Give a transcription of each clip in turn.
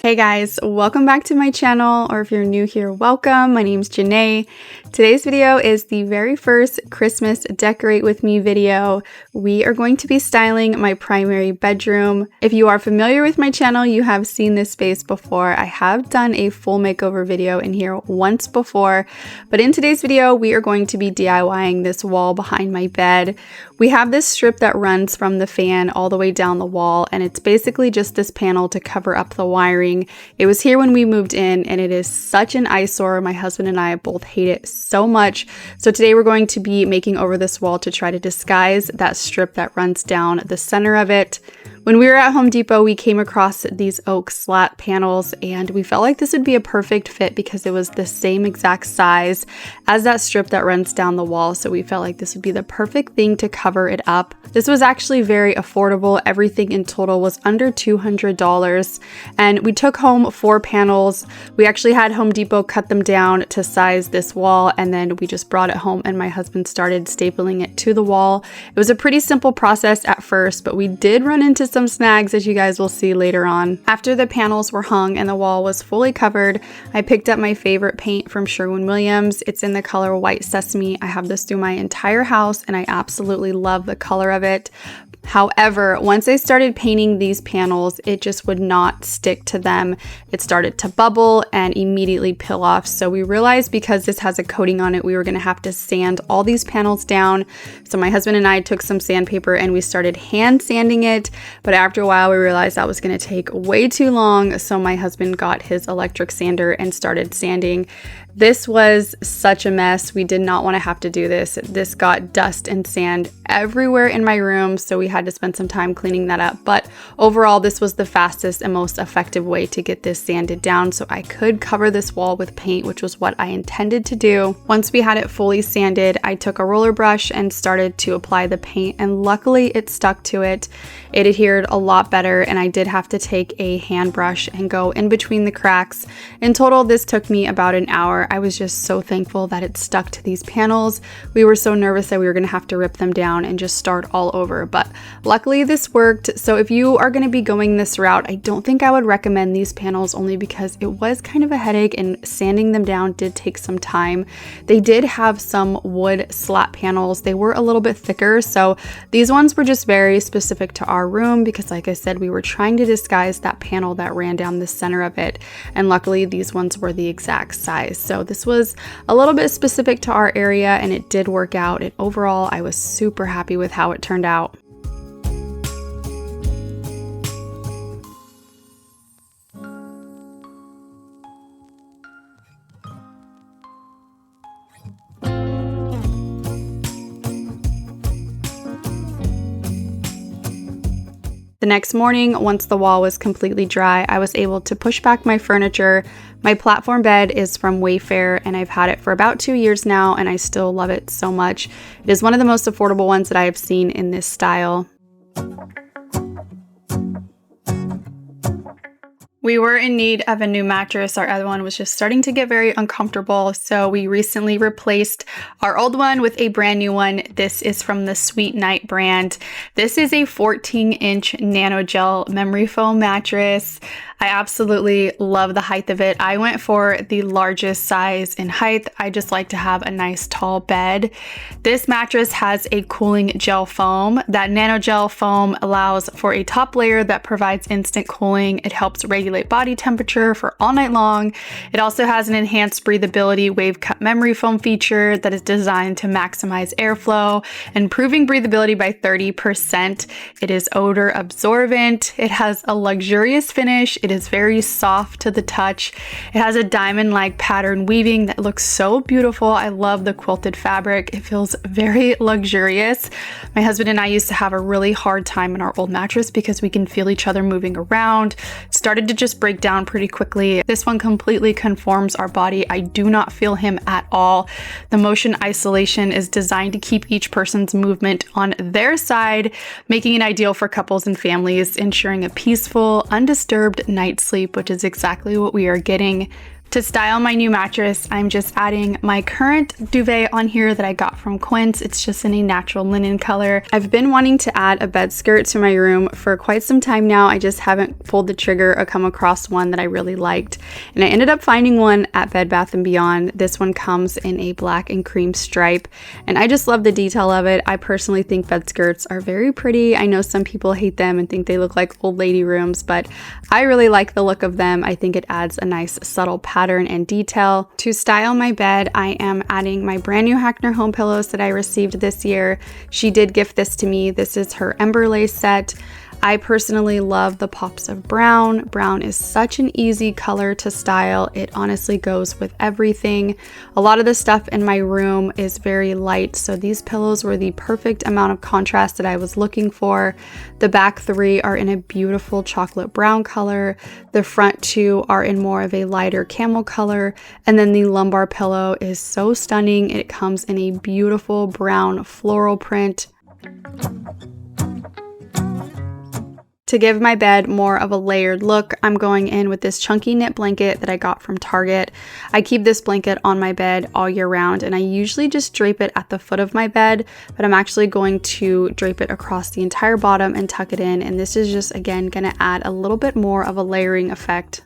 Hey guys, welcome back to my channel, or if you're new here, welcome. My name's Janae. Today's video is the very first Christmas decorate with me video. We are going to be styling my primary bedroom. If you are familiar with my channel, you have seen this space before. I have done a full makeover video in here once before, but in today's video, we are going to be DIYing this wall behind my bed. We have this strip that runs from the fan all the way down the wall, and it's basically just this panel to cover up the wiring. It was here when we moved in, and it is such an eyesore. My husband and I both hate it so much. So today we're going to be making over this wall to try to disguise that strip that runs down the center of it. When we were at Home Depot, we came across these oak slat panels, and we felt like this would be a perfect fit because it was the same exact size as that strip that runs down the wall. So we felt like this would be the perfect thing to cover it up. This was actually very affordable. Everything in total was under $200, and we took home 4 panels. We actually had Home Depot cut them down to size this wall, and then we just brought it home and my husband started stapling it to the wall. It was a pretty simple process at first, but we did run into some snags, as you guys will see later on. After the panels were hung and the wall was fully covered, I picked up my favorite paint from Sherwin-Williams. It's in the color White Sesame. I have this through my entire house and I absolutely love the color of it. However, once I started painting these panels, it just would not stick to them. It started to bubble and immediately peel off. So we realized because this has a coating on it, we were going to have to sand all these panels down. So my husband and I took some sandpaper and we started hand sanding it. But after a while, we realized that was going to take way too long. So my husband got his electric sander and started sanding. This was such a mess. We did not want to have to do this. This got dust and sand everywhere in my room, so we had to spend some time cleaning that up. But overall, this was the fastest and most effective way to get this sanded down so I could cover this wall with paint, which was what I intended to do. Once we had it fully sanded, I took a roller brush and started to apply the paint, and luckily it stuck to it. It adhered a lot better, and I did have to take a hand brush and go in between the cracks. In total, this took me about an hour. I was just so thankful that it stuck to these panels. We were so nervous that we were going to have to rip them down and just start all over, but luckily this worked. So if you are going to be going this route, I don't think I would recommend these panels, only because it was kind of a headache and sanding them down did take some time. They did have some wood slat panels. They were a little bit thicker, so these ones were just very specific to our room because, like I said, we were trying to disguise that panel that ran down the center of it, and luckily these ones were the exact size. So this was a little bit specific to our area and it did work out, and overall I was super happy with how it turned out. The next morning, once the wall was completely dry, I was able to push back my furniture. My platform bed is from Wayfair and I've had it for about 2 years now and I still love it so much. It is one of the most affordable ones that I have seen in this style. We were in need of a new mattress. Our other one was just starting to get very uncomfortable, so we recently replaced our old one with a brand new one. This is from the Sweet Night brand. This is a 14-inch nano gel memory foam mattress. I absolutely love the height of it. I went for the largest size in height. I just like to have a nice tall bed. This mattress has a cooling gel foam. That nano gel foam allows for a top layer that provides instant cooling. It helps regulate body temperature for all night long. It also has an enhanced breathability wave cut memory foam feature that is designed to maximize airflow, improving breathability by 30%. It is odor absorbent. It has a luxurious finish. It is very soft to the touch. It has a diamond-like pattern weaving that looks so beautiful. I love the quilted fabric. It feels very luxurious. My husband and I used to have a really hard time in our old mattress because we can feel each other moving around. It started to just break down pretty quickly. This one completely conforms our body. I do not feel him at all. The motion isolation is designed to keep each person's movement on their side, making it ideal for couples and families, ensuring a peaceful, undisturbed night's sleep, which is exactly what we are getting. To style my new mattress, I'm just adding my current duvet on here that I got from Sconce. It's just in a natural linen color. I've been wanting to add a bed skirt to my room for quite some time now. I just haven't pulled the trigger or come across one that I really liked. And I ended up finding one at Bed Bath & Beyond. This one comes in a black and cream stripe. And I just love the detail of it. I personally think bed skirts are very pretty. I know some people hate them and think they look like old lady rooms, but I really like the look of them. I think it adds a nice subtle pattern and detail. To style my bed, I am adding my brand new Hackner home pillows that I received this year. She did gift this to me. This is her Ember Lace set. I personally love the pops of brown. Brown is such an easy color to style. It honestly goes with everything. A lot of the stuff in my room is very light, so these pillows were the perfect amount of contrast that I was looking for. The back three are in a beautiful chocolate brown color. The front two are in more of a lighter camel color. And then the lumbar pillow is so stunning. It comes in a beautiful brown floral print. To give my bed more of a layered look, I'm going in with this chunky knit blanket that I got from Target. I keep this blanket on my bed all year round, and I usually just drape it at the foot of my bed, but I'm actually going to drape it across the entire bottom and tuck it in, and this is just, again, going to add a little bit more of a layering effect.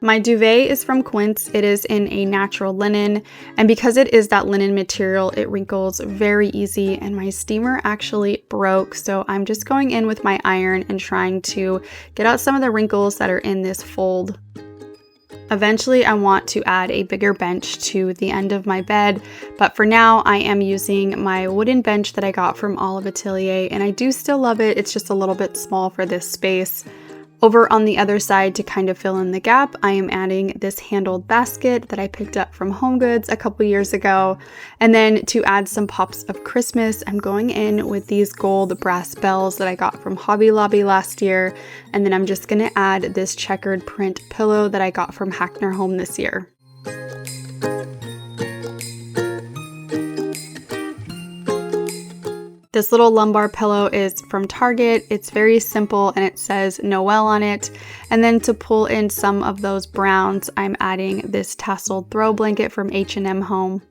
My duvet is from Sconce. It is in a natural linen, and because it is that linen material, it wrinkles very easy, and my steamer actually broke, so I'm just going in with my iron and trying to get out some of the wrinkles that are in this fold. Eventually, I want to add a bigger bench to the end of my bed, but for now, I am using my wooden bench that I got from Olive Atelier, and I do still love it. It's just a little bit small for this space. Over on the other side, to kind of fill in the gap, I am adding this handled basket that I picked up from HomeGoods a couple years ago. And then to add some pops of Christmas, I'm going in with these gold brass bells that I got from Hobby Lobby last year. And then I'm just going to add this checkered print pillow that I got from Hackner Home this year. This little lumbar pillow is from Target. It's very simple and it says Noel on it. And then to pull in some of those browns, I'm adding this tasseled throw blanket from H&M Home.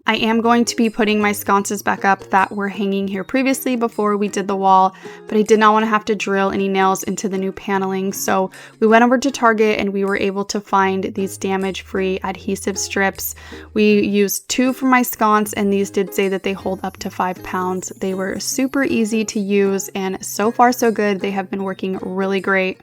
I am going to be putting my sconces back up that were hanging here previously before we did the wall, but I did not want to have to drill any nails into the new paneling, so we went over to Target and we were able to find these damage-free adhesive strips. We used 2 for my sconce, and these did say that they hold up to 5 pounds. They were super easy to use, and so far so good. They have been working really great.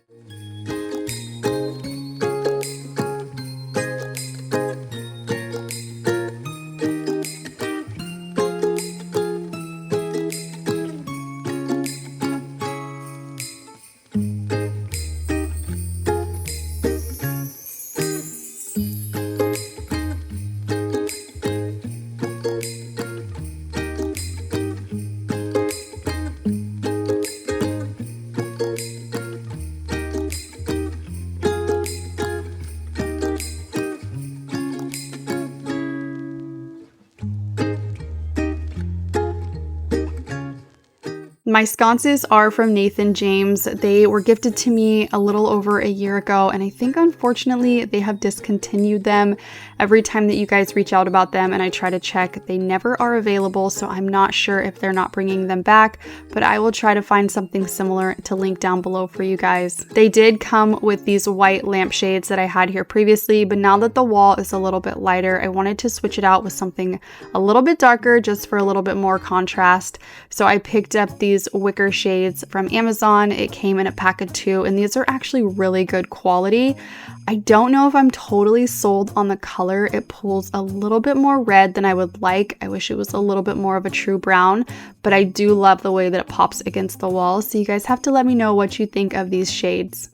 My sconces are from Nathan James. They were gifted to me a little over a year ago, and I think unfortunately they have discontinued them. Every time that you guys reach out about them and I try to check, they never are available, so I'm not sure if they're not bringing them back, but I will try to find something similar to link down below for you guys. They did come with these white lampshades that I had here previously, but now that the wall is a little bit lighter, I wanted to switch it out with something a little bit darker just for a little bit more contrast. So I picked up these wicker shades from Amazon. It came in a pack of 2, and these are actually really good quality. I don't know if I'm totally sold on the color. It pulls a little bit more red than I would like. I wish it was a little bit more of a true brown, but I do love the way that it pops against the wall. So you guys have to let me know what you think of these shades.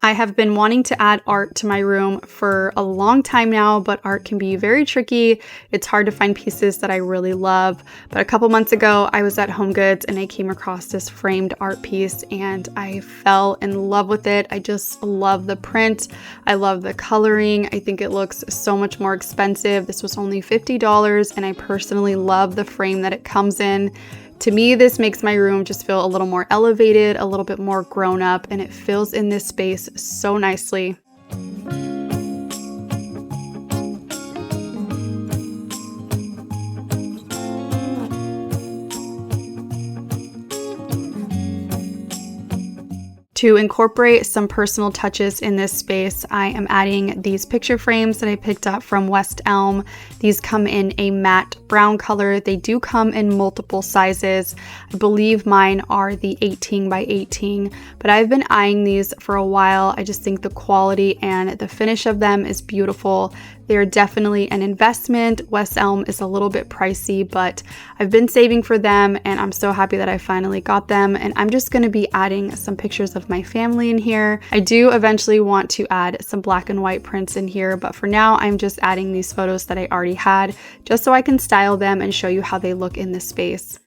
I have been wanting to add art to my room for a long time now, but art can be very tricky. It's hard to find pieces that I really love. But a couple months ago, I was at HomeGoods and I came across this framed art piece and I fell in love with it. I just love the print. I love the coloring. I think it looks so much more expensive. This was only $50 and I personally love the frame that it comes in. To me, this makes my room just feel a little more elevated, a little bit more grown up, and it fills in this space so nicely. To incorporate some personal touches in this space, I am adding these picture frames that I picked up from West Elm. These come in a matte brown color. They do come in multiple sizes. I believe mine are the 18 by 18, but I've been eyeing these for a while. I just think the quality and the finish of them is beautiful. They are definitely an investment. West Elm is a little bit pricey, but I've been saving for them and I'm so happy that I finally got them. And I'm just gonna be adding some pictures of my family in here. I do eventually want to add some black and white prints in here, but for now I'm just adding these photos that I already had just so I can style them and show you how they look in this space.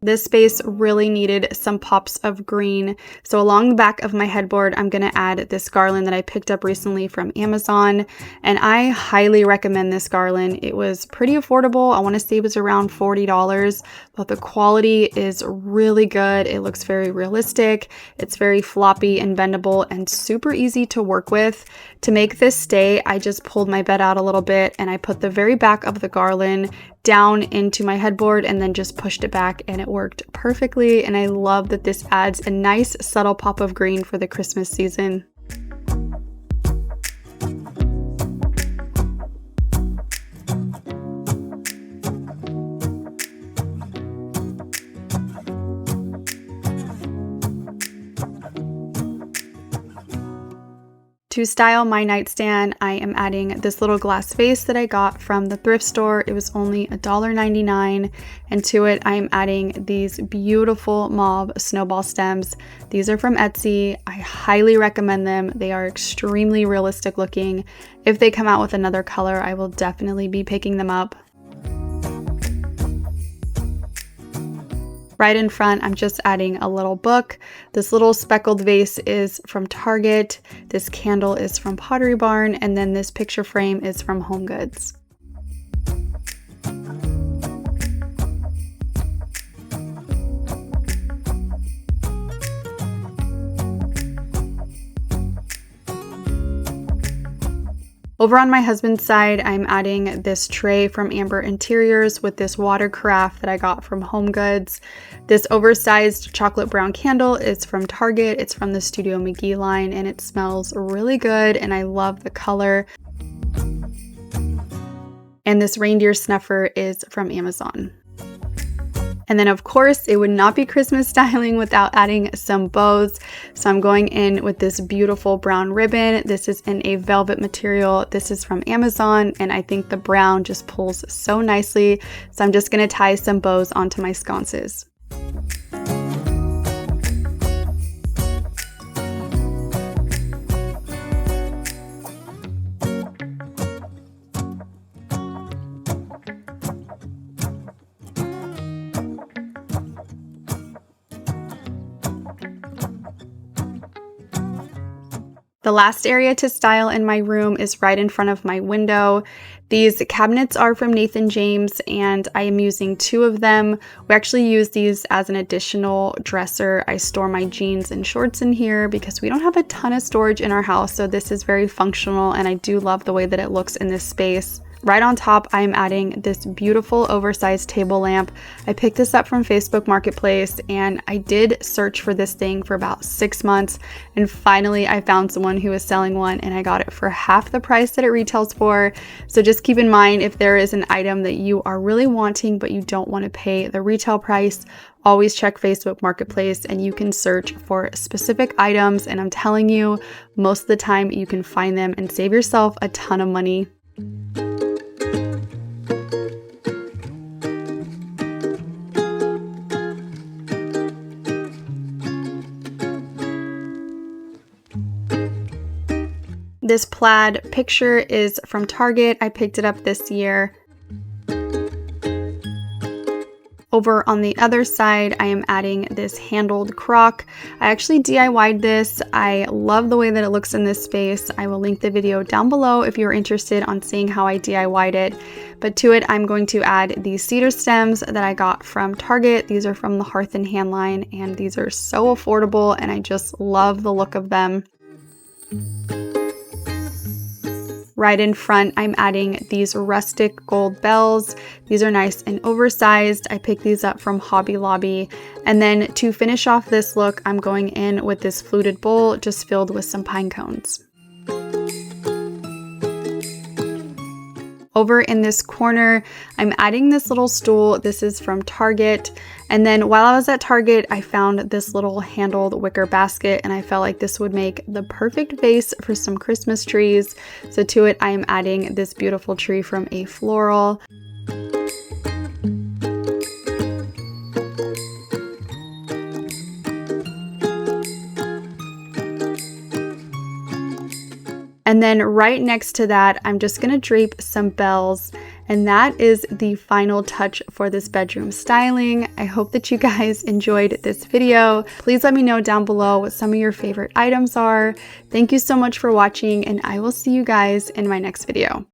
This space really needed some pops of green. So along the back of my headboard, I'm gonna add this garland that I picked up recently from Amazon. And I highly recommend this garland. It was pretty affordable. I wanna say it was around $40, but the quality is really good. It looks very realistic. It's very floppy and bendable and super easy to work with. To make this stay, I just pulled my bed out a little bit and I put the very back of the garland down into my headboard and then just pushed it back and it worked perfectly. And I love that this adds a nice subtle pop of green for the Christmas season. To style my nightstand, I am adding this little glass vase that I got from the thrift store. It was only $1.99, and to it I am adding these beautiful mauve snowball stems. These are from Etsy. I highly recommend them. They are extremely realistic looking. If they come out with another color, I will definitely be picking them up. Right in front, I'm just adding a little book. This little speckled vase is from Target. This candle is from Pottery Barn, and then this picture frame is from HomeGoods. Over on my husband's side, I'm adding this tray from Amber Interiors with this water carafe that I got from HomeGoods. This oversized chocolate brown candle is from Target. It's from the Studio McGee line and it smells really good and I love the color. And this reindeer snuffer is from Amazon. And then of course, it would not be Christmas styling without adding some bows. So I'm going in with this beautiful brown ribbon. This is in a velvet material. This is from Amazon, and I think the brown just pulls so nicely. So I'm just gonna tie some bows onto my sconces. The last area to style in my room is right in front of my window. These cabinets are from Nathan James and I am using 2 of them. We actually use these as an additional dresser. I store my jeans and shorts in here because we don't have a ton of storage in our house, so this is very functional and I do love the way that it looks in this space. Right on top, I'm adding this beautiful oversized table lamp. I picked this up from Facebook Marketplace and I did search for this thing for about 6 months and finally I found someone who was selling one and I got it for half the price that it retails for. So just keep in mind, if there is an item that you are really wanting but you don't want to pay the retail price, always check Facebook Marketplace and you can search for specific items, and I'm telling you, most of the time you can find them and save yourself a ton of money. This plaid picture is from Target. I picked it up this year. Over on the other side, I am adding this handled crock. I actually DIY'd this. I love the way that it looks in this space. I will link the video down below if you're interested on seeing how I DIY'd it. But to it, I'm going to add these cedar stems that I got from Target. These are from the Hearth and Hand line, and these are so affordable, and I just love the look of them. Right in front, I'm adding these rustic gold bells. These are nice and oversized. I picked these up from Hobby Lobby. And then to finish off this look, I'm going in with this fluted bowl just filled with some pine cones. Over in this corner, I'm adding this little stool. This is from Target. And then while I was at Target, I found this little handled wicker basket and I felt like this would make the perfect vase for some Christmas trees. So to it, I am adding this beautiful tree from A Floral. And then right next to that, I'm just gonna drape some bells, and that is the final touch for this bedroom styling. I hope that you guys enjoyed this video. Please let me know down below what some of your favorite items are. Thank you so much for watching, and I will see you guys in my next video.